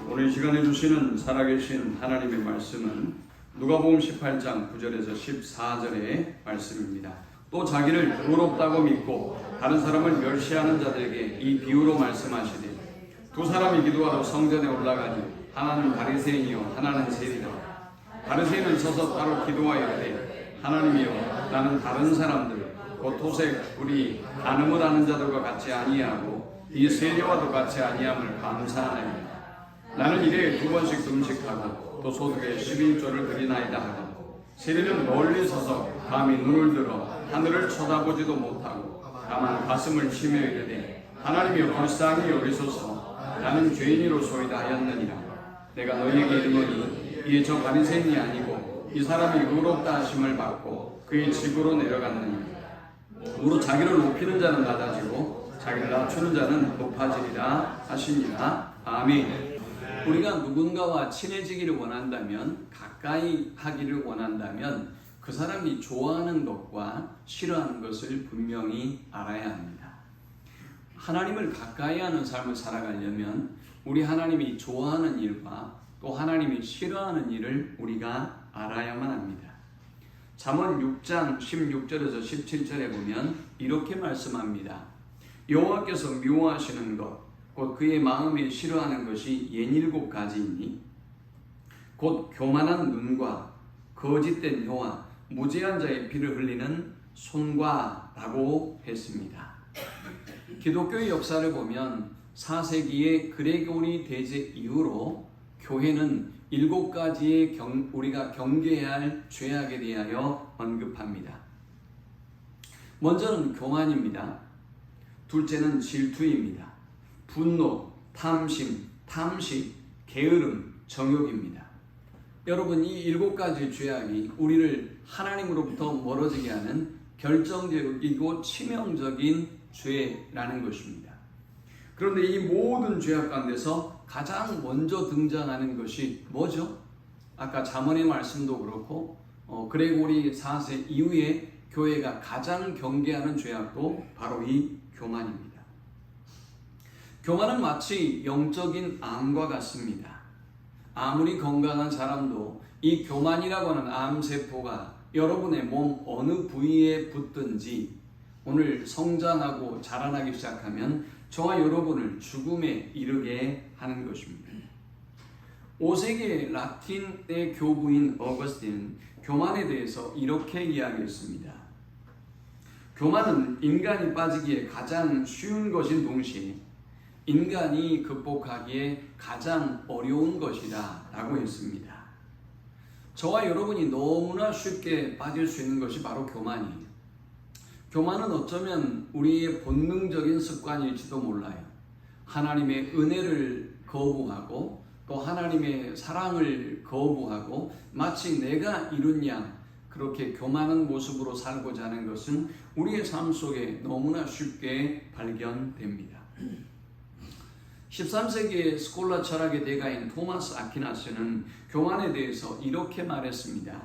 오늘 이 시간에 주시는 살아계신 하나님의 말씀은 누가복음 18장 9절에서 14절의 말씀입니다. 또 자기를 의롭다고 믿고 다른 사람을 멸시하는 자들에게 이 비유로 말씀하시되 두 사람이 기도하러 성전에 올라가니 하나는 바리새인이요 하나는 세리다. 바리새인은 서서 따로 기도하여 이르되 하나님이여 나는 다른 사람들 곧 토색, 불의, 간음을 하는 자들과 같이 아니하고 이 세리와도 같이 아니함을 감사하나이다. 나는 일에 2번씩 금식하고 또 소득에 11조를 드리나이다 하고 세리는 멀리 서서 감히 눈을 들어 하늘을 쳐다보지도 못하고 다만 가슴을 치며 이르되 하나님이여 불쌍히 여기소서 나는 죄인이로소이다 하였느니라. 내가 너희에게 이르노니 이에 저 바리새인이 아니고 이 사람이 의롭다 하심을 받고 그의 집으로 내려갔느니라. 무릇 자기를 높이는 자는 낮아지고 자기를 낮추는 자는 높아지리라 하시니라. 아멘. 우리가 누군가와 친해지기를 원한다면, 가까이 하기를 원한다면 그 사람이 좋아하는 것과 싫어하는 것을 분명히 알아야 합니다. 하나님을 가까이 하는 삶을 살아가려면 우리 하나님이 좋아하는 일과 또 하나님이 싫어하는 일을 우리가 알아야만 합니다. 잠언 6장 16절에서 17절에 보면 이렇게 말씀합니다. 여호와께서 미워하시는 것 곧 그의 마음에 싫어하는 것이 67가지이니 곧 교만한 눈과 거짓된 혀와 무죄한 자의 피를 흘리는 손과 라고 했습니다. 기독교의 역사를 보면 4세기의 그레고리 대제 이후로 교회는 7가지의 우리가 경계해야 할 죄악에 대하여 언급합니다. 먼저는 교만입니다. 둘째는 질투입니다. 분노, 탐심, 탐식, 게으름, 정욕입니다. 여러분, 이 7가지 죄악이 우리를 하나님으로부터 멀어지게 하는 결정적이고 치명적인 죄라는 것입니다. 그런데 이 모든 죄악 가운데서 가장 먼저 등장하는 것이 뭐죠? 아까 잠언의 말씀도 그렇고 그레고리 4세 이후에 교회가 가장 경계하는 죄악도 바로 이 교만입니다. 교만은 마치 영적인 암과 같습니다. 아무리 건강한 사람도 이 교만이라고 하는 암세포가 여러분의 몸 어느 부위에 붙든지 오늘 성장하고 자라나기 시작하면 저와 여러분을 죽음에 이르게 하는 것입니다. 5세기의 라틴의 교부인 어거스틴은 교만에 대해서 이렇게 이야기했습니다. 교만은 인간이 빠지기에 가장 쉬운 것인 동시에 인간이 극복하기에 가장 어려운 것이다 라고 했습니다. 저와 여러분이 너무나 쉽게 빠질 수 있는 것이 바로 교만이에요. 교만은 어쩌면 우리의 본능적인 습관일지도 몰라요. 하나님의 은혜를 거부하고 또 하나님의 사랑을 거부하고 마치 내가 이룬 양 그렇게 교만한 모습으로 살고자 하는 것은 우리의 삶 속에 너무나 쉽게 발견됩니다. 13세기의 스콜라 철학의 대가인 토마스 아퀴나스는 교만에 대해서 이렇게 말했습니다.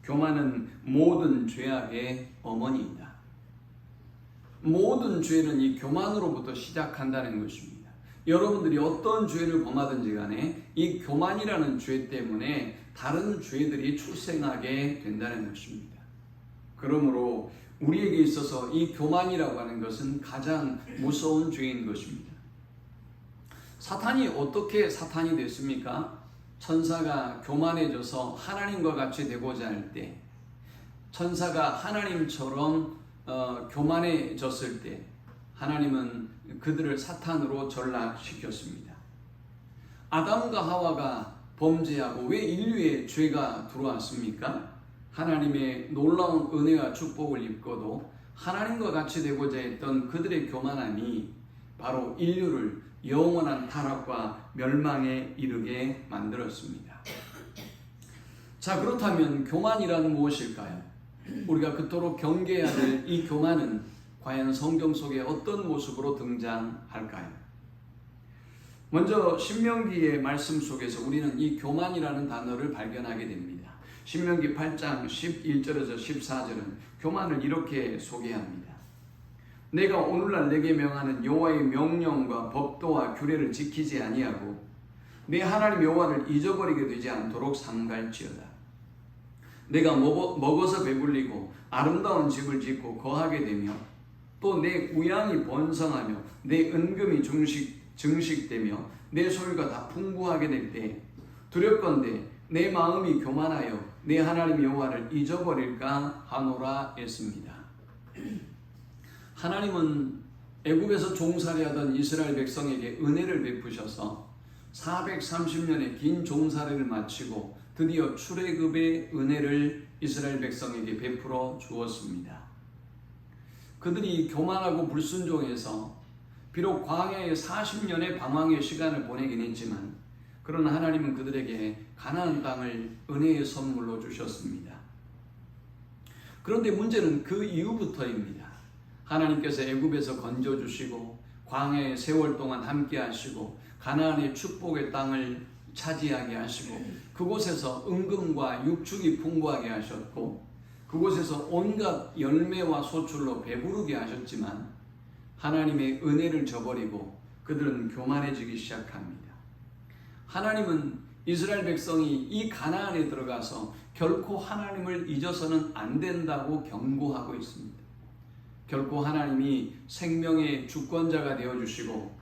교만은 모든 죄악의 어머니이다. 모든 죄는 이 교만으로부터 시작한다는 것입니다. 여러분들이 어떤 죄를 범하든지 간에 이 교만이라는 죄 때문에 다른 죄들이 출생하게 된다는 것입니다. 그러므로 우리에게 있어서 이 교만이라고 하는 것은 가장 무서운 죄인 것입니다. 사탄이 어떻게 사탄이 됐습니까? 천사가 교만해져서 하나님과 같이 되고자 할 때, 천사가 하나님처럼 교만해졌을 때 하나님은 그들을 사탄으로 전락시켰습니다. 아담과 하와가 범죄하고 왜 인류에 죄가 들어왔습니까? 하나님의 놀라운 은혜와 축복을 입고도 하나님과 같이 되고자 했던 그들의 교만함이 바로 인류를 영원한 타락과 멸망에 이르게 만들었습니다. 자, 그렇다면 교만이란 무엇일까요? 우리가 그토록 경계해야 될 이 교만은 과연 성경 속에 어떤 모습으로 등장할까요? 먼저 신명기의 말씀 속에서 우리는 이 교만이라는 단어를 발견하게 됩니다. 신명기 8장 11절에서 14절은 교만을 이렇게 소개합니다. 내가 오늘날 내게 명하는 여호와의 명령과 법도와 규례를 지키지 아니하고 내 하나님 여호와를 잊어버리게 되지 않도록 삼갈지어다. 내가 먹어서 배불리고 아름다운 집을 짓고 거하게 되며 또 내 우양이 번성하며 내 은금이 증식되며 내 소유가 다 풍부하게 될 때 두렵건대 내 마음이 교만하여 내 하나님 여호와를 잊어버릴까 하노라 했습니다. 하나님은 애굽에서 종살이하던 이스라엘 백성에게 은혜를 베푸셔서 430년의 긴 종살이를 마치고 드디어 출애굽의 은혜를 이스라엘 백성에게 베풀어 주었습니다. 그들이 교만하고 불순종해서 비록 광야에 40년의 방황의 시간을 보내긴 했지만 그러나 하나님은 그들에게 가나안 땅을 은혜의 선물로 주셨습니다. 그런데 문제는 그 이후부터입니다. 하나님께서 애굽에서 건져주시고 광야에 세월 동안 함께 하시고 가나안의 축복의 땅을 차지하게 하시고 그곳에서 은금과 육축이 풍부하게 하셨고 그곳에서 온갖 열매와 소출로 배부르게 하셨지만 하나님의 은혜를 저버리고 그들은 교만해지기 시작합니다. 하나님은 이스라엘 백성이 이 가나안에 들어가서 결코 하나님을 잊어서는 안 된다고 경고하고 있습니다. 결코 하나님이 생명의 주권자가 되어주시고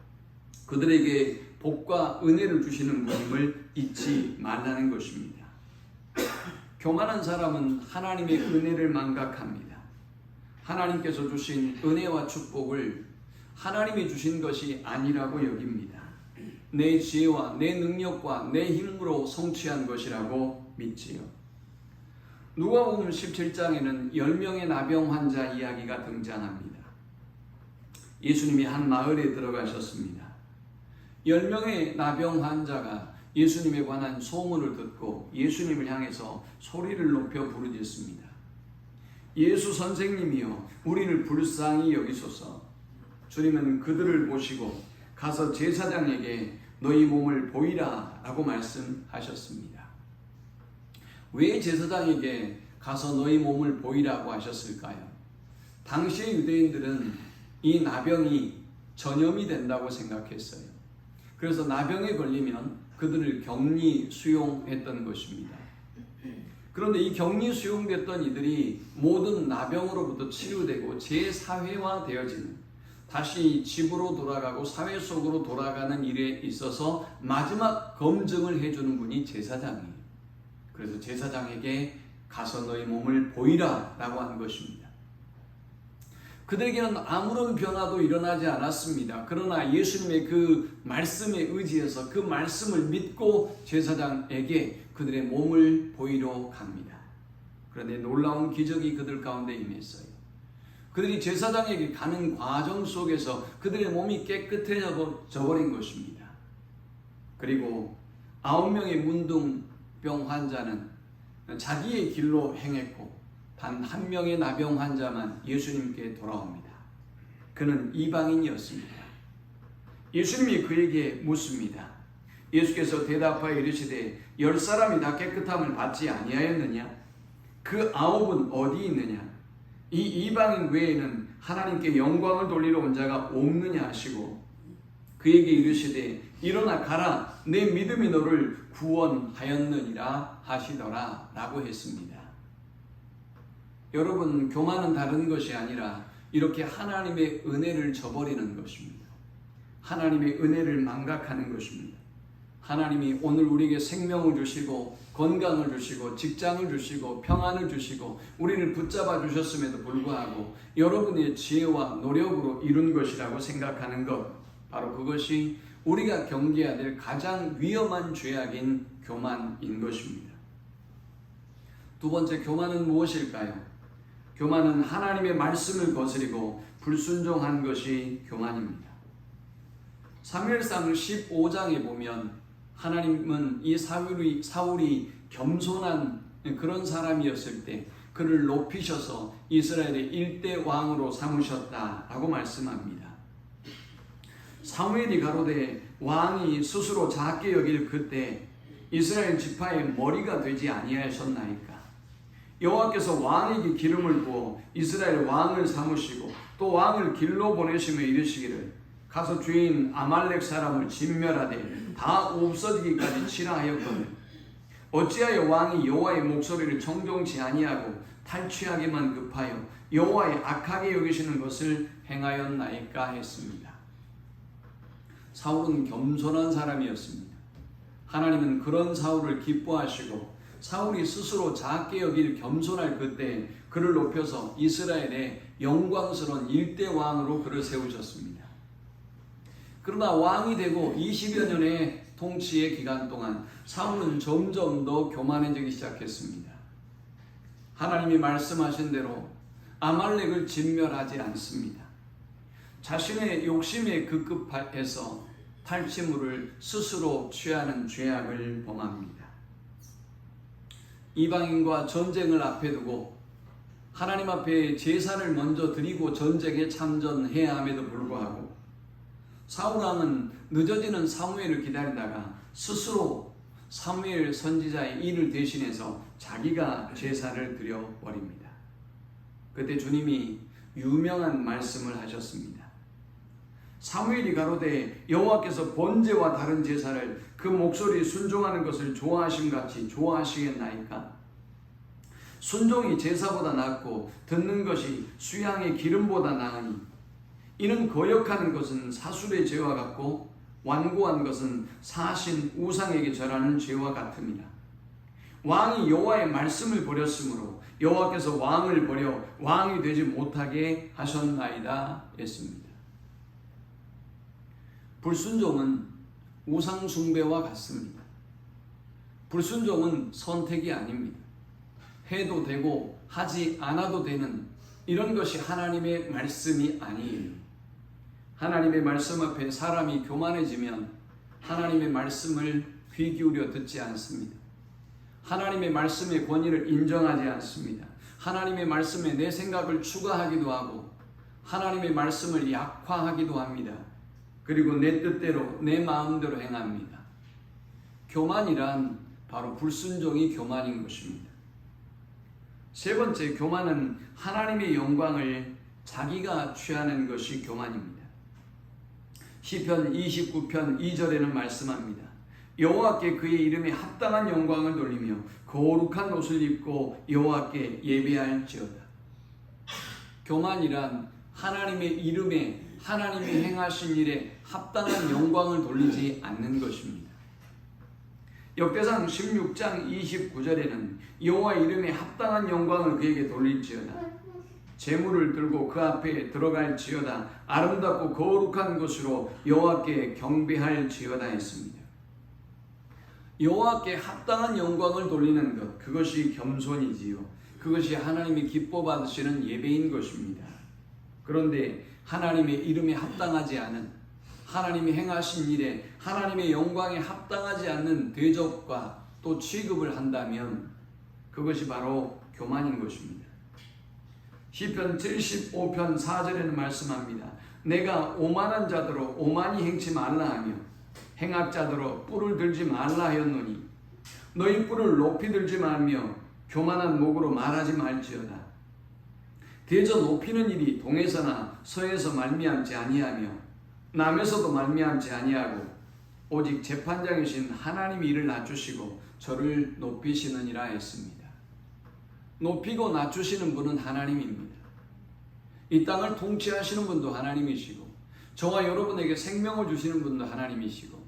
그들에게 복과 은혜를 주시는 분임을 잊지 말라는 것입니다. 교만한 사람은 하나님의 은혜를 망각합니다. 하나님께서 주신 은혜와 축복을 하나님이 주신 것이 아니라고 여깁니다. 내 지혜와 내 능력과 내 힘으로 성취한 것이라고 믿지요. 누가복음 17장에는 10명의 나병 환자 이야기가 등장합니다. 예수님이 한 마을에 들어가셨습니다. 10명의 나병 환자가 예수님에 관한 소문을 듣고 예수님을 향해서 소리를 높여 부르짖습니다. 예수 선생님이여 우리를 불쌍히 여기소서. 주님은 그들을 보시고 가서 제사장에게 너희 몸을 보이라 라고 말씀하셨습니다. 왜 제사장에게 가서 너희 몸을 보이라고 하셨을까요? 당시의 유대인들은 이 나병이 전염이 된다고 생각했어요. 그래서 나병에 걸리면 그들을 격리 수용했던 것입니다. 그런데 이 격리 수용됐던 이들이 모든 나병으로부터 치유되고 재사회화되어지는 다시 집으로 돌아가고 사회 속으로 돌아가는 일에 있어서 마지막 검증을 해주는 분이 제사장이에요. 그래서 제사장에게 가서 너희 몸을 보이라 라고 한 것입니다. 그들에게는 아무런 변화도 일어나지 않았습니다. 그러나 예수님의 그 말씀에 의지해서 그 말씀을 믿고 제사장에게 그들의 몸을 보이러 갑니다. 그런데 놀라운 기적이 그들 가운데 임했어요. 그들이 제사장에게 가는 과정 속에서 그들의 몸이 깨끗해져 버린 것입니다. 그리고 9명의 문둥병 환자는 자기의 길로 행했고 단 한 명의 나병 환자만 예수님께 돌아옵니다. 그는 이방인이었습니다. 예수님이 그에게 묻습니다. 예수께서 대답하여 이르시되 10사람이 다 깨끗함을 받지 아니하였느냐? 그 9은 어디 있느냐? 이 이방인 외에는 하나님께 영광을 돌리러 온 자가 없느냐 하시고 그에게 이르시되 일어나 가라 내 믿음이 너를 구원하였느니라 하시더라 라고 했습니다. 여러분, 교만은 다른 것이 아니라 이렇게 하나님의 은혜를 저버리는 것입니다. 하나님의 은혜를 망각하는 것입니다. 하나님이 오늘 우리에게 생명을 주시고 건강을 주시고 직장을 주시고 평안을 주시고 우리를 붙잡아 주셨음에도 불구하고 여러분의 지혜와 노력으로 이룬 것이라고 생각하는 것, 바로 그것이 우리가 경계해야 될 가장 위험한 죄악인 교만인 것입니다. 두 번째, 교만은 무엇일까요? 교만은 하나님의 말씀을 거스리고 불순종한 것이 교만입니다. 사무엘상 15장에 보면 하나님은 이 사울이 겸손한 그런 사람이었을 때 그를 높이셔서 이스라엘의 일대 왕으로 삼으셨다라고 말씀합니다. 사무엘이 가로되 왕이 스스로 작게 여길 그때 이스라엘 지파의 머리가 되지 아니하셨나이까? 여호와께서 왕에게 기름을 부어 이스라엘 왕을 삼으시고 또 왕을 길로 보내시며 이르시기를 가서 주인 아말렉 사람을 진멸하되 다 없어지기까지 치라 하였거늘 어찌하여 왕이 여호와의 목소리를 청종치 아니하고 탈취하기만 급하여 여호와의 악하게 여기시는 것을 행하였나이까 했습니다. 사울은 겸손한 사람이었습니다. 하나님은 그런 사울을 기뻐하시고 사울이 스스로 작게 여길 겸손할 그때 그를 높여서 이스라엘의 영광스러운 일대 왕으로 그를 세우셨습니다. 그러나 왕이 되고 20여 년의 통치의 기간 동안 사울은 점점 더 교만해지기 시작했습니다. 하나님이 말씀하신 대로 아말렉을 진멸하지 않습니다. 자신의 욕심에 급급해서 탈취물을 스스로 취하는 죄악을 범합니다. 이방인과 전쟁을 앞에 두고 하나님 앞에 제사를 먼저 드리고 전쟁에 참전해야 함에도 불구하고 사울 왕은 늦어지는 사무엘을 기다리다가 스스로 사무엘 선지자의 일을 대신해서 자기가 제사를 드려버립니다. 그때 주님이 유명한 말씀을 하셨습니다. 사무엘이 가로되 여호와께서 번제와 다른 제사를 그 목소리에 순종하는 것을 좋아하심같이 좋아하시겠나이까? 순종이 제사보다 낫고 듣는 것이 수양의 기름보다 나으니 이는 거역하는 것은 사술의 죄와 같고 완고한 것은 사신 우상에게 절하는 죄와 같음이라. 왕이 여호와의 말씀을 버렸으므로 여호와께서 왕을 버려 왕이 되지 못하게 하셨나이다 했습니다. 불순종은 우상 숭배와 같습니다. 불순종은 선택이 아닙니다. 해도 되고 하지 않아도 되는 이런 것이 하나님의 말씀이 아니에요. 하나님의 말씀 앞에 사람이 교만해지면 하나님의 말씀을 귀 기울여 듣지 않습니다. 하나님의 말씀의 권위를 인정하지 않습니다. 하나님의 말씀에 내 생각을 추가하기도 하고 하나님의 말씀을 약화하기도 합니다. 그리고 내 뜻대로 내 마음대로 행합니다. 교만이란 바로 불순종이 교만인 것입니다. 세 번째, 교만은 하나님의 영광을 자기가 취하는 것이 교만입니다. 시편 29편 2절에는 말씀합니다. 여호와께 그의 이름에 합당한 영광을 돌리며 거룩한 옷을 입고 여호와께 예배할지어다. 교만이란 하나님의 이름에 하나님이 행하신 일에 합당한 영광을 돌리지 않는 것입니다. 역대상 16장 29절에는 여호와 이름에 합당한 영광을 그에게 돌릴지어다. 제물을 들고 그 앞에 들어갈지어다. 아름답고 거룩한 것으로 여호와께 경배할지어다 했습니다. 여호와께 합당한 영광을 돌리는 것, 그것이 겸손이지요. 그것이 하나님이 기뻐 받으시는 예배인 것입니다. 그런데 하나님의 이름에 합당하지 않은, 하나님이 행하신 일에 하나님의 영광에 합당하지 않는 대접과 또 취급을 한다면 그것이 바로 교만인 것입니다. 시편 75편 4절에는 말씀합니다. 내가 오만한 자더러 오만히 행치 말라 하며 행악자더러 뿔을 들지 말라 하였노니 너희 뿔을 높이 들지 말며 교만한 목으로 말하지 말지어다. 대저 높이는 일이 동에서나 서에서 말미암지 아니하며 남에서도 말미암지 아니하고 오직 재판장이신 하나님이 이를 낮추시고 저를 높이시느니라 했습니다. 높이고 낮추시는 분은 하나님입니다. 이 땅을 통치하시는 분도 하나님이시고 저와 여러분에게 생명을 주시는 분도 하나님이시고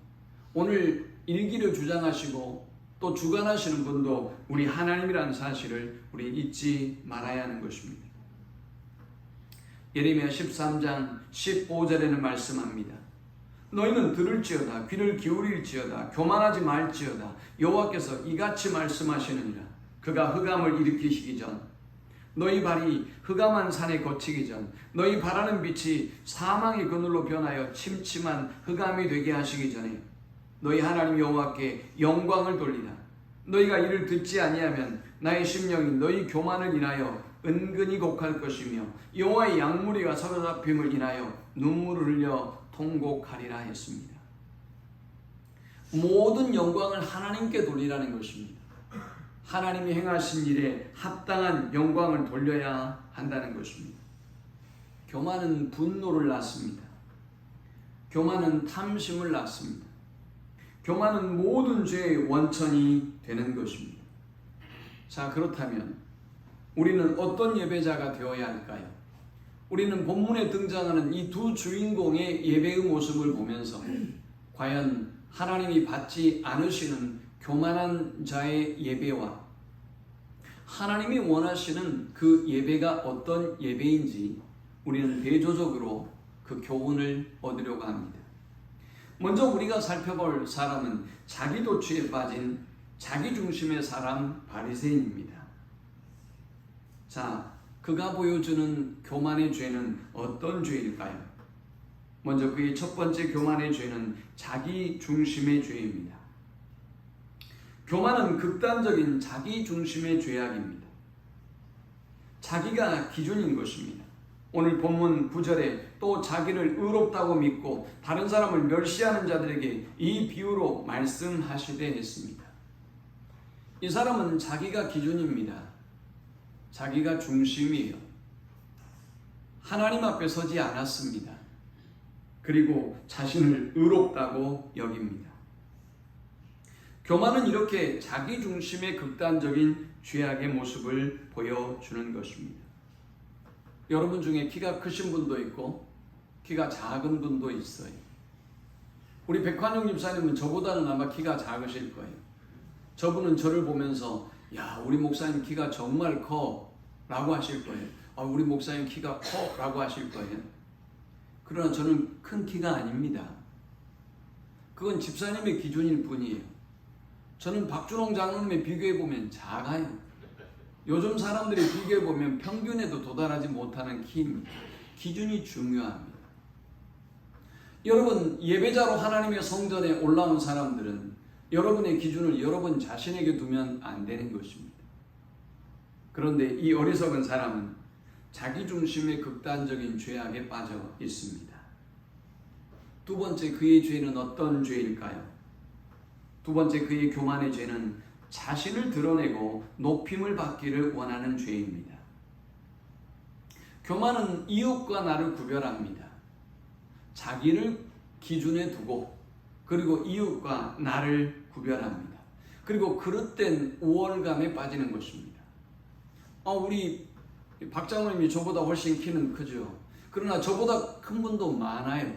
오늘 일기를 주장하시고 또 주관하시는 분도 우리 하나님이라는 사실을 우리 잊지 말아야 하는 것입니다. 예레미야 13장 15절에는 말씀합니다. 너희는 들을지어다 귀를 기울일지어다 교만하지 말지어다. 여호와께서 이같이 말씀하시느니라. 그가 흑암을 일으키시기 전 너희 발이 흑암한 산에 거치기 전 너희 바라는 빛이 사망의 그늘로 변하여 침침한 흑암이 되게 하시기 전에 너희 하나님 여호와께 영광을 돌리라. 너희가 이를 듣지 아니하면 나의 심령이 너희 교만을 인하여 은근히 곡할 것이며 여호와의 양무리가 사로잡힘을 인하여 눈물을 흘려 통곡하리라 했습니다. 모든 영광을 하나님께 돌리라는 것입니다. 하나님이 행하신 일에 합당한 영광을 돌려야 한다는 것입니다. 교만은 분노를 낳습니다. 교만은 탐심을 낳습니다. 교만은 모든 죄의 원천이 되는 것입니다. 자, 그렇다면 우리는 어떤 예배자가 되어야 할까요? 우리는 본문에 등장하는 이 두 주인공의 예배의 모습을 보면서 과연 하나님이 받지 않으시는 교만한 자의 예배와 하나님이 원하시는 그 예배가 어떤 예배인지 우리는 대조적으로 그 교훈을 얻으려고 합니다. 먼저 우리가 살펴볼 사람은 자기도취에 빠진 자기중심의 사람 바리새인입니다. 자, 그가 보여주는 교만의 죄는 어떤 죄일까요? 먼저 그의 첫 번째 교만의 죄는 자기중심의 죄입니다. 교만은 극단적인 자기중심의 죄악입니다. 자기가 기준인 것입니다. 오늘 본문 9절에 또 자기를 의롭다고 믿고 다른 사람을 멸시하는 자들에게 이 비유로 말씀하시되 했습니다. 이 사람은 자기가 기준입니다. 자기가 중심이에요. 하나님 앞에 서지 않았습니다. 그리고 자신을 의롭다고 여깁니다. 교만은 이렇게 자기중심의 극단적인 죄악의 모습을 보여주는 것입니다. 여러분 중에 키가 크신 분도 있고 키가 작은 분도 있어요. 우리 백환용 집사님은 저보다는 아마 키가 작으실 거예요. 저분은 저를 보면서 야, 우리 목사님 키가 정말 커 라고 하실 거예요. 우리 목사님 키가 커 라고 하실 거예요. 그러나 저는 큰 키가 아닙니다. 그건 집사님의 기준일 뿐이에요. 저는 박준홍 장로님에 비교해보면 작아요. 요즘 사람들이 비교해보면 평균에도 도달하지 못하는 키입니다. 기준이 중요합니다. 여러분, 예배자로 하나님의 성전에 올라온 사람들은 여러분의 기준을 여러분 자신에게 두면 안 되는 것입니다. 그런데 이 어리석은 사람은 자기중심의 극단적인 죄악에 빠져 있습니다. 두 번째, 그의 죄는 어떤 죄일까요? 두 번째, 그의 교만의 죄는 자신을 드러내고 높임을 받기를 원하는 죄입니다. 교만은 이웃과 나를 구별합니다. 자기를 기준에 두고 그리고 이웃과 나를 구별합니다. 그리고 그릇된 우월감에 빠지는 것입니다. 우리 박 장로님이 저보다 훨씬 키는 크죠. 그러나 저보다 큰 분도 많아요.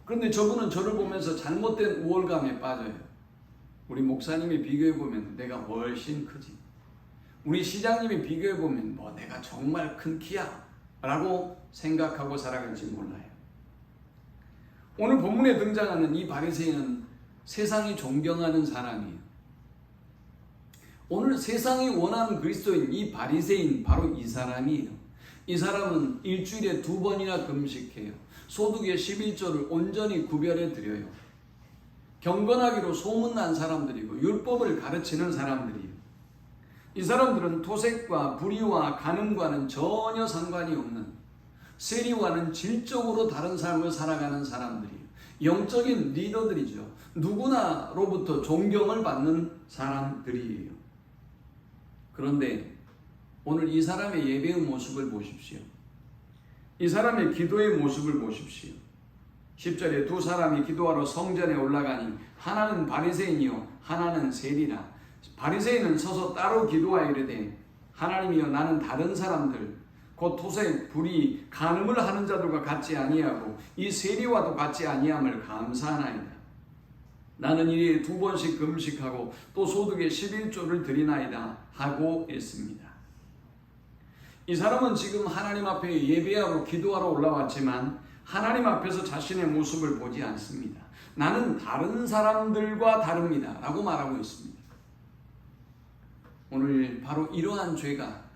그런데 저분은 저를 보면서 잘못된 우월감에 빠져요. 우리 목사님이 비교해보면 내가 훨씬 크지. 우리 시장님이 비교해보면 내가 정말 큰 키야 라고 생각하고 살아갈지 몰라요. 오늘 본문에 등장하는 이 바리새인은 세상이 존경하는 사람이에요. 오늘 세상이 원하는 그리스도인 이 바리새인, 바로 이 사람이에요. 이 사람은 일주일에 2번이나 금식해요. 소득의 11조를 온전히 구별해 드려요. 경건하기로 소문난 사람들이고 율법을 가르치는 사람들이에요. 이 사람들은 토색과 불의와 간음과는 전혀 상관이 없는, 세리와는 질적으로 다른 삶을 살아가는 사람들이에요. 영적인 리더들이죠. 누구나로부터 존경을 받는 사람들이에요. 그런데 오늘 이 사람의 예배의 모습을 보십시오. 이 사람의 기도의 모습을 보십시오. 10절에 두 사람이 기도하러 성전에 올라가니 하나는 바리새인이요 하나는 세리라. 바리새인은 서서 따로 기도하여 이르되 하나님이여, 나는 다른 사람들 곧 토색, 불의, 간음을 하는 자들과 같지 아니하고 이 세리와도 같지 아니함을 감사하나이다. 나는 일일에 2번씩 금식하고 또 소득의 11조를 드리나이다 하고 있습니다. 이 사람은 지금 하나님 앞에 예배하고 기도하러 올라왔지만 하나님 앞에서 자신의 모습을 보지 않습니다. 나는 다른 사람들과 다릅니다 라고 말하고 있습니다. 오늘 바로 이러한 죄가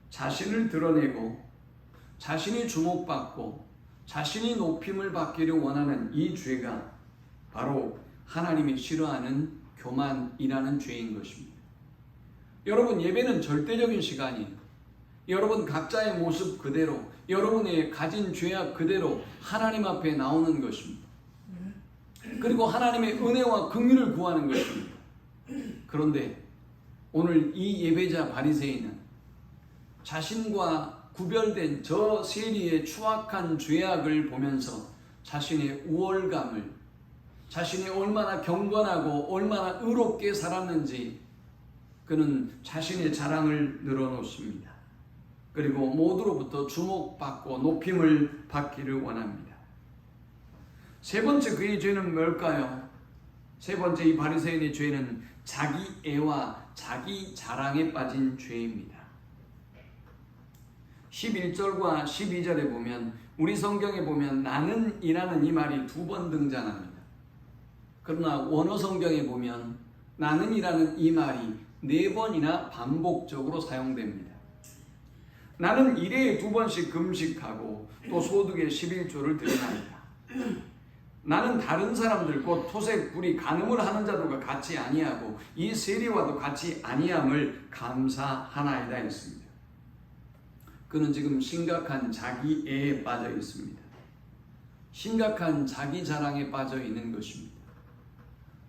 자신을 드러내고 자신이 주목받고 자신이 높임을 받기를 원하는 이 죄가 바로 하나님이 싫어하는 교만이라는 죄인 것입니다. 여러분, 예배는 절대적인 시간이에요. 여러분 각자의 모습 그대로, 여러분의 가진 죄악 그대로 하나님 앞에 나오는 것입니다. 그리고 하나님의 은혜와 긍휼을 구하는 것입니다. 그런데 오늘 이 예배자 바리새인은 자신과 구별된 저 세리의 추악한 죄악을 보면서 자신의 우월감을, 자신이 얼마나 경건하고 얼마나 의롭게 살았는지 그는 자신의 자랑을 늘어놓습니다. 그리고 모두로부터 주목받고 높임을 받기를 원합니다. 세 번째 그의 죄는 뭘까요? 세 번째 이 바리새인의 죄는 자기애와 자기 자랑에 빠진 죄입니다. 11절과 12절에 보면, 우리 성경에 보면 나는 이라는 이 말이 2번 등장합니다. 그러나 원어 성경에 보면 나는 이라는 이 말이 4번이나 반복적으로 사용됩니다. 나는 1회에 2번씩 금식하고 또 소득의 11조를 드리나이다. 나는 다른 사람들 곧 토색, 불이, 간음을 하는 자들과 같이 아니하고 이 세리와도 같이 아니함을 감사하나이다 했습니다. 그는 지금 심각한 자기애에 빠져 있습니다. 심각한 자기 자랑에 빠져 있는 것입니다.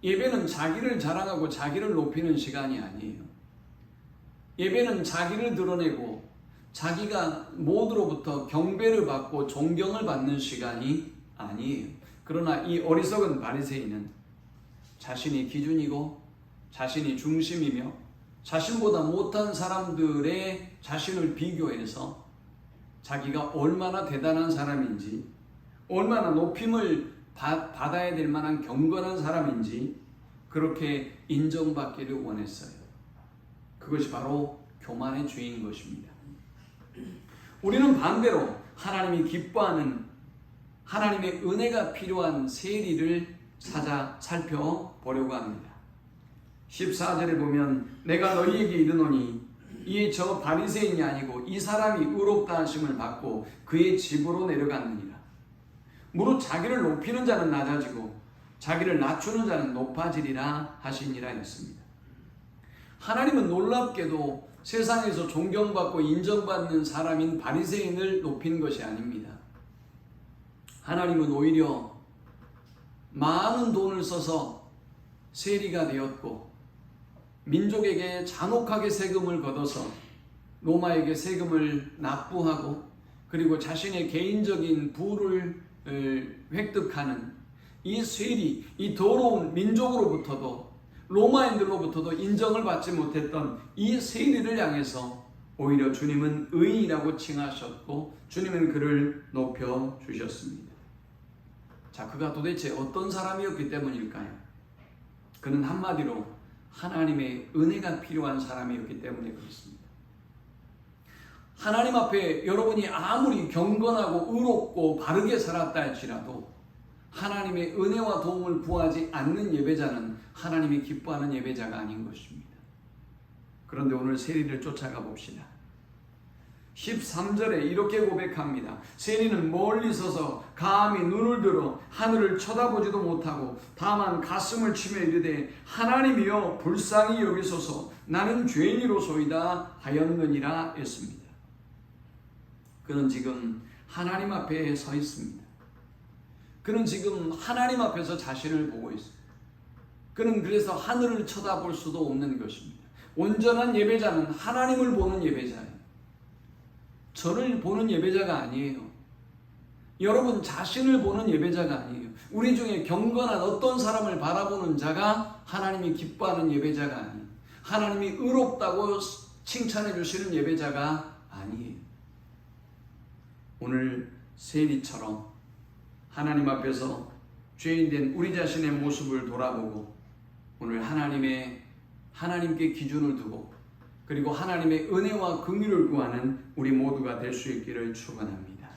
예배는 자기를 자랑하고 자기를 높이는 시간이 아니에요. 예배는 자기를 드러내고 자기가 모두로부터 경배를 받고 존경을 받는 시간이 아니에요. 그러나 이 어리석은 바리새인은 자신이 기준이고 자신이 중심이며 자신보다 못한 사람들의 자신을 비교해서 자기가 얼마나 대단한 사람인지, 얼마나 높임을 받아야 될 만한 경건한 사람인지 그렇게 인정받기를 원했어요. 그것이 바로 교만의 죄인 것입니다. 우리는 반대로 하나님이 기뻐하는, 하나님의 은혜가 필요한 세리를 살펴보려고 합니다. 14절에 보면 내가 너희에게 이르노니 이에 저 바리새인이 아니고 이 사람이 의롭다 하심을 받고 그의 집으로 내려갔느니라. 무릇 자기를 높이는 자는 낮아지고 자기를 낮추는 자는 높아지리라 하시니라 했습니다. 하나님은 놀랍게도 세상에서 존경받고 인정받는 사람인 바리새인을 높이는 것이 아닙니다. 하나님은 오히려 많은 돈을 써서 세리가 되었고 민족에게 잔혹하게 세금을 걷어서 로마에게 세금을 납부하고 그리고 자신의 개인적인 부를 획득하는 이 세리, 이 더러운 민족으로부터도 로마인들로부터도 인정을 받지 못했던 이 세리를 향해서 오히려 주님은 의인이라고 칭하셨고 주님은 그를 높여주셨습니다. 자, 그가 도대체 어떤 사람이었기 때문일까요? 그는 한마디로 하나님의 은혜가 필요한 사람이었기 때문에 그렇습니다. 하나님 앞에 여러분이 아무리 경건하고 의롭고 바르게 살았다 할지라도 하나님의 은혜와 도움을 구하지 않는 예배자는 하나님이 기뻐하는 예배자가 아닌 것입니다. 그런데 오늘 세리를 쫓아가 봅시다. 13절에 이렇게 고백합니다. 세리는 멀리 서서 감히 눈을 들어 하늘을 쳐다보지도 못하고 다만 가슴을 치며 이르되 하나님이여 불쌍히 여기소서 나는 죄인이로소이다 하였느니라 했습니다. 그는 지금 하나님 앞에 서 있습니다. 그는 지금 하나님 앞에서 자신을 보고 있습니다. 그는 그래서 하늘을 쳐다볼 수도 없는 것입니다. 온전한 예배자는 하나님을 보는 예배자예요. 저를 보는 예배자가 아니에요. 여러분 자신을 보는 예배자가 아니에요. 우리 중에 경건한 어떤 사람을 바라보는 자가 하나님이 기뻐하는 예배자가 아니에요. 하나님이 의롭다고 칭찬해 주시는 예배자가 아니에요. 오늘 세리처럼 하나님 앞에서 죄인된 우리 자신의 모습을 돌아보고 오늘 하나님께 기준을 두고 그리고 하나님의 은혜와 긍휼을 구하는 우리 모두가 될 수 있기를 축원합니다.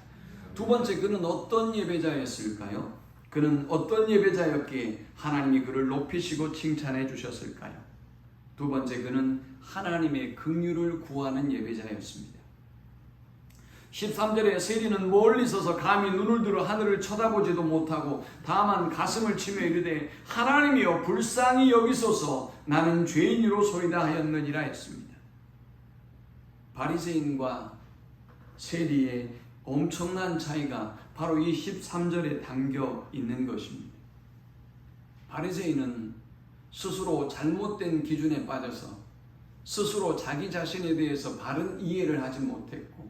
두 번째, 그는 어떤 예배자였을까요? 그는 어떤 예배자였기에 하나님이 그를 높이시고 칭찬해 주셨을까요? 두 번째, 그는 하나님의 긍휼을 구하는 예배자였습니다. 13절에 세리는 멀리 서서 감히 눈을 들어 하늘을 쳐다보지도 못하고 다만 가슴을 치며 이르되 하나님이여 불쌍히 여기소서 나는 죄인이로소이다 하였느니라 했습니다. 바리새인과 세리의 엄청난 차이가 바로 이 13절에 담겨 있는 것입니다. 바리새인은 스스로 잘못된 기준에 빠져서 스스로 자기 자신에 대해서 바른 이해를 하지 못했고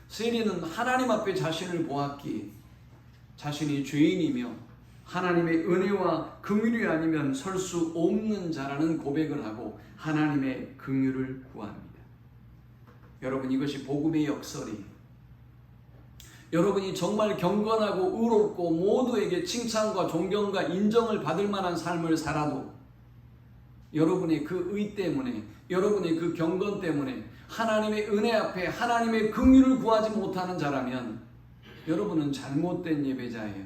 세리는 하나님 앞에 자신을 보았기에 자신이 죄인이며 하나님의 은혜와 긍휼이 아니면 설 수 없는 자라는 고백을 하고 하나님의 긍휼을 구합니다. 여러분, 이것이 복음의 역설이에요. 여러분이 정말 경건하고 의롭고 모두에게 칭찬과 존경과 인정을 받을 만한 삶을 살아도 여러분의 그 의 때문에, 여러분의 그 경건 때문에 하나님의 은혜 앞에 하나님의 긍휼을 구하지 못하는 자라면 여러분은 잘못된 예배자예요.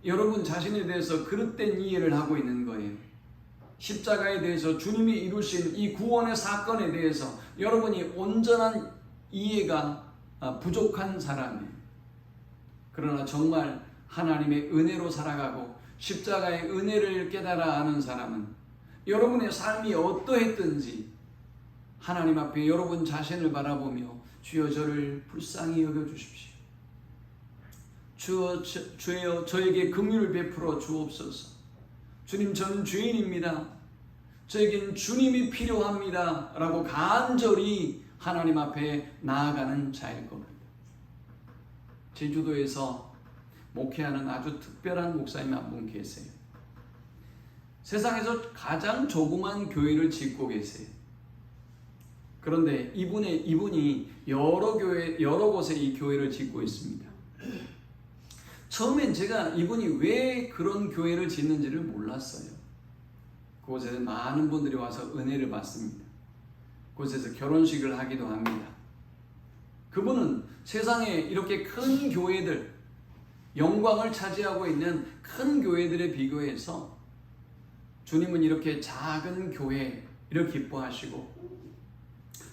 여러분 자신에 대해서 그릇된 이해를 하고 있는 거예요. 십자가에 대해서 주님이 이루신 이 구원의 사건에 대해서 여러분이 온전한 이해가 부족한 사람이에요. 그러나 정말 하나님의 은혜로 살아가고 십자가의 은혜를 깨달아 아는 사람은 여러분의 삶이 어떠했든지 하나님 앞에 여러분 자신을 바라보며 주여 저를 불쌍히 여겨주십시오. 주여 저에게 긍휼을 베풀어 주옵소서. 주님, 저는 죄인입니다. 저에겐 주님이 필요합니다. 라고 간절히 하나님 앞에 나아가는 자일 겁니다. 제주도에서 목회하는 아주 특별한 목사님 한 분 계세요. 세상에서 가장 조그만 교회를 짓고 계세요. 그런데 이분이 여러 곳에 이 교회를 짓고 있습니다. 처음엔 제가 이분이 왜 그런 교회를 짓는지를 몰랐어요. 그곳에 많은 분들이 와서 은혜를 받습니다. 그곳에서 결혼식을 하기도 합니다. 그분은 세상에 이렇게 큰 교회들, 영광을 차지하고 있는 큰 교회들에 비교해서 주님은 이렇게 작은 교회를 기뻐하시고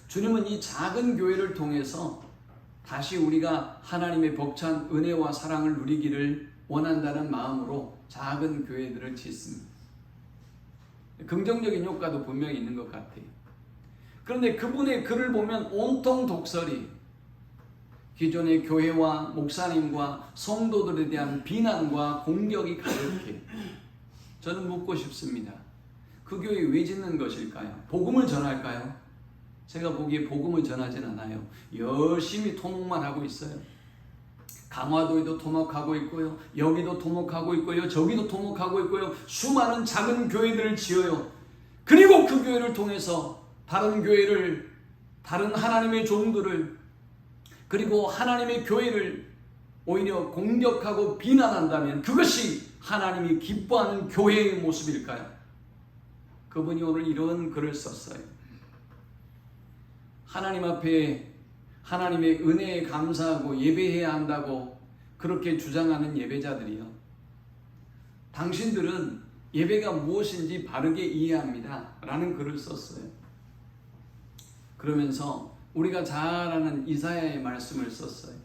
주님은 이 작은 교회를 통해서 다시 우리가 하나님의 벅찬 은혜와 사랑을 누리기를 원한다는 마음으로 작은 교회들을 짓습니다. 긍정적인 효과도 분명히 있는 것 같아요. 그런데 그분의 글을 보면 온통 독설이, 기존의 교회와 목사님과 성도들에 대한 비난과 공격이 가득해요. 저는 묻고 싶습니다. 그 교회 왜 짓는 것일까요? 복음을 전할까요? 제가 보기에 복음을 전하진 않아요. 열심히 토목만 하고 있어요. 강화도에도 토목하고 있고요. 여기도 토목하고 있고요. 저기도 토목하고 있고요. 수많은 작은 교회들을 지어요. 그리고 그 교회를 통해서 다른 교회를, 다른 하나님의 종들을, 그리고 하나님의 교회를 오히려 공격하고 비난한다면 그것이 하나님이 기뻐하는 교회의 모습일까요? 그분이 오늘 이런 글을 썼어요. 하나님 앞에 하나님의 은혜에 감사하고 예배해야 한다고 그렇게 주장하는 예배자들이요, 당신들은 예배가 무엇인지 바르게 이해합니다 라는 글을 썼어요. 그러면서 우리가 잘 아는 이사야의 말씀을 썼어요.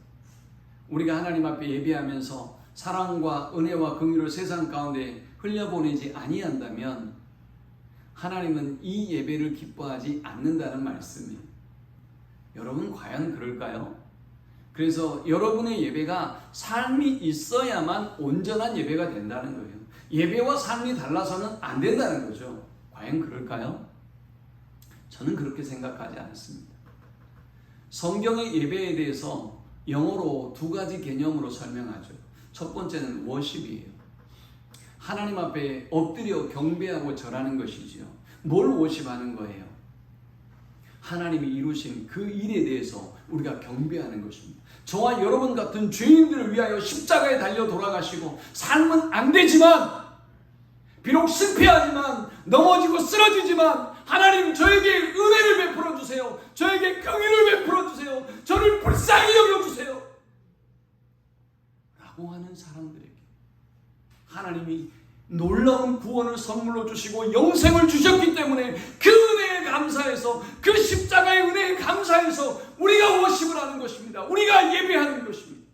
우리가 하나님 앞에 예배하면서 사랑과 은혜와 긍휼을 세상 가운데 흘려보내지 아니한다면 하나님은 이 예배를 기뻐하지 않는다는 말씀이에요. 여러분 과연 그럴까요? 그래서 여러분의 예배가 삶이 있어야만 온전한 예배가 된다는 거예요. 예배와 삶이 달라서는 안 된다는 거죠. 과연 그럴까요? 저는 그렇게 생각하지 않습니다. 성경의 예배에 대해서 영어로 두 가지 개념으로 설명하죠. 첫 번째는 워십이에요. 하나님 앞에 엎드려 경배하고 절하는 것이지요. 뭘 워십하는 거예요? 하나님이 이루신 그 일에 대해서 우리가 경배하는 것입니다. 저와 여러분 같은 죄인들을 위하여 십자가에 달려 돌아가시고 삶은 안 되지만, 비록 실패하지만, 넘어지고 쓰러지지만 하나님 저에게 은혜를 베풀어 주세요. 저에게 긍휼을 베풀어 주세요. 저를 불쌍히 여겨 주세요 라고 하는 사람들에게 하나님이 놀라운 구원을 선물로 주시고 영생을 주셨기 때문에 그 은혜에 감사해서, 그 십자가의 은혜에 감사해서 우리가 워십을 하는 것입니다. 우리가 예배하는 것입니다.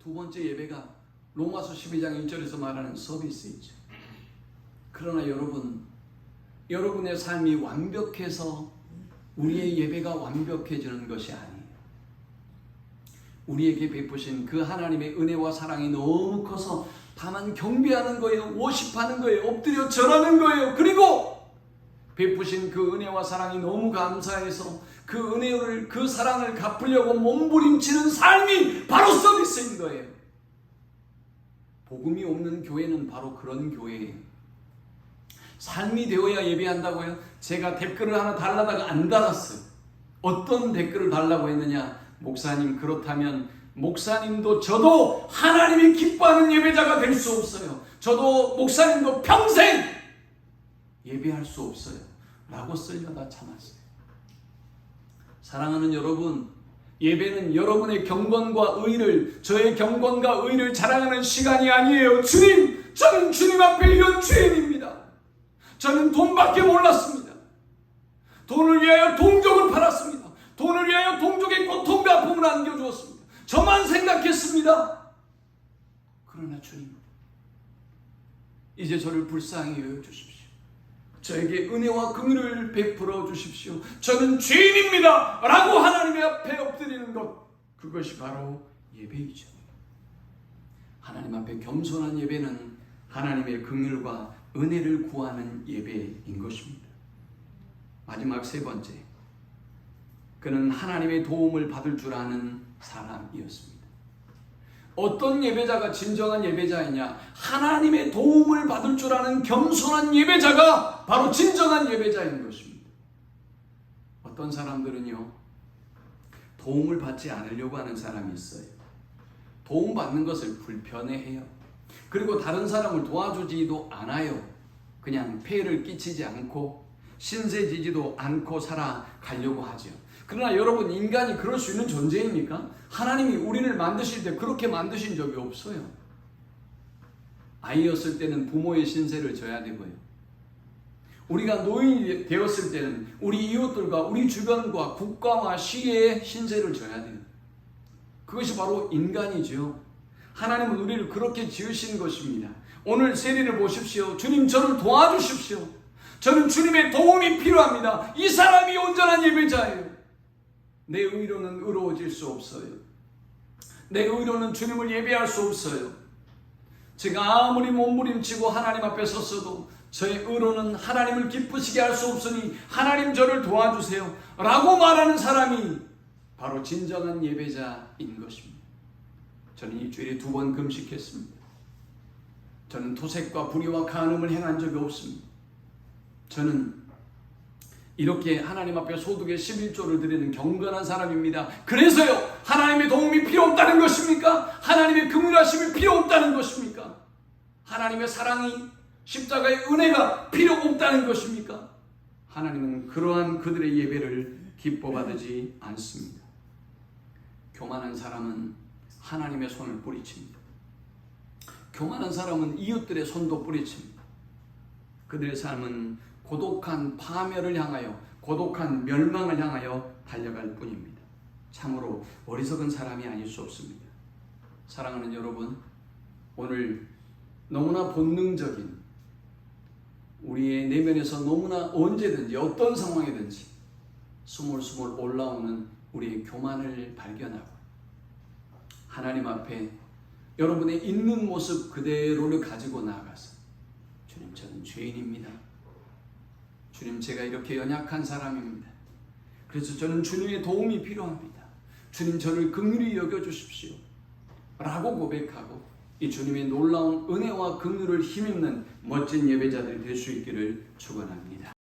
두 번째 예배가 로마서 12장 1절에서 말하는 서비스이죠. 그러나 여러분의 삶이 완벽해서 우리의 예배가 완벽해지는 것이 아니에요. 우리에게 베푸신 그 하나님의 은혜와 사랑이 너무 커서 다만 경배하는 거예요. 워십하는 거예요. 엎드려 절하는 거예요. 그리고 베푸신 그 은혜와 사랑이 너무 감사해서 그 은혜를, 그 사랑을 갚으려고 몸부림치는 삶이 바로 서비스인 거예요. 복음이 없는 교회는 바로 그런 교회예요. 삶이 되어야 예배한다고요? 제가 댓글을 하나 달라다가 안 달았어요. 어떤 댓글을 달라고 했느냐? 목사님, 그렇다면 목사님도 저도 하나님이 기뻐하는 예배자가 될 수 없어요. 저도 목사님도 평생 예배할 수 없어요 라고 쓸려다 참았어요. 사랑하는 여러분, 예배는 여러분의 경건과 의를, 저의 경건과 의를 자랑하는 시간이 아니에요. 주님, 저는 주님 앞에 이런 죄인입니다. 저는 돈밖에 몰랐습니다. 돈을 위하여 동족을 팔았습니다. 돈을 위하여 동족의 고통과 아픔을 안겨주었습니다. 저만 생각했습니다. 그러나 주님, 이제 저를 불쌍히 여겨주십시오. 저에게 은혜와 긍휼을 베풀어 주십시오. 저는 죄인입니다 라고 하나님의 앞에 엎드리는 것, 그것이 바로 예배이죠. 하나님 앞에 겸손한 예배는 하나님의 긍휼과 은혜를 구하는 예배인 것입니다. 마지막 세 번째, 그는 하나님의 도움을 받을 줄 아는 사람이었습니다. 어떤 예배자가 진정한 예배자이냐? 하나님의 도움을 받을 줄 아는 겸손한 예배자가 바로 진정한 예배자인 것입니다. 어떤 사람들은요, 도움을 받지 않으려고 하는 사람이 있어요. 도움받는 것을 불편해해요. 그리고 다른 사람을 도와주지도 않아요. 그냥 폐해를 끼치지 않고 신세지지도 않고 살아가려고 하죠. 그러나 여러분, 인간이 그럴 수 있는 존재입니까? 하나님이 우리를 만드실 때 그렇게 만드신 적이 없어요. 아이였을 때는 부모의 신세를 져야 되고요. 우리가 노인이 되었을 때는 우리 이웃들과 우리 주변과 국가와 시의 신세를 져야 돼요. 그것이 바로 인간이죠. 하나님은 우리를 그렇게 지으신 것입니다. 오늘 세리를 보십시오. 주님, 저를 도와주십시오. 저는 주님의 도움이 필요합니다. 이 사람이 온전한 예배자예요. 내 의로는 의로워질 수 없어요. 내 의로는 주님을 예배할 수 없어요. 제가 아무리 몸부림치고 하나님 앞에 섰어도 저의 의로는 하나님을 기쁘시게 할 수 없으니 하나님, 저를 도와주세요 라고 말하는 사람이 바로 진정한 예배자인 것입니다. 저는 일주일에 2번 금식했습니다. 저는 토색과 불의와 간음을 행한 적이 없습니다. 저는 이렇게 하나님 앞에 소득의 11조를 드리는 경건한 사람입니다. 그래서요, 하나님의 도움이 필요 없다는 것입니까? 하나님의 긍휼하심이 필요 없다는 것입니까? 하나님의 사랑이, 십자가의 은혜가 필요 없다는 것입니까? 하나님은 그러한 그들의 예배를 기뻐받지 않습니다. 교만한 사람은 하나님의 손을 뿌리칩니다. 교만한 사람은 이웃들의 손도 뿌리칩니다. 그들의 삶은 고독한 파멸을 향하여, 고독한 멸망을 향하여 달려갈 뿐입니다. 참으로 어리석은 사람이 아닐 수 없습니다. 사랑하는 여러분, 오늘 너무나 본능적인, 우리의 내면에서 너무나 언제든지 어떤 상황이든지 스물스물 올라오는 우리의 교만을 발견하고 하나님 앞에 여러분의 있는 모습 그대로를 가지고 나아가서, 주님, 저는 죄인입니다. 주님, 제가 이렇게 연약한 사람입니다. 그래서 저는 주님의 도움이 필요합니다. 주님, 저를 긍휼히 여겨주십시오 라고 고백하고 이 주님의 놀라운 은혜와 긍휼을 힘입는 멋진 예배자들이 될 수 있기를 축원합니다.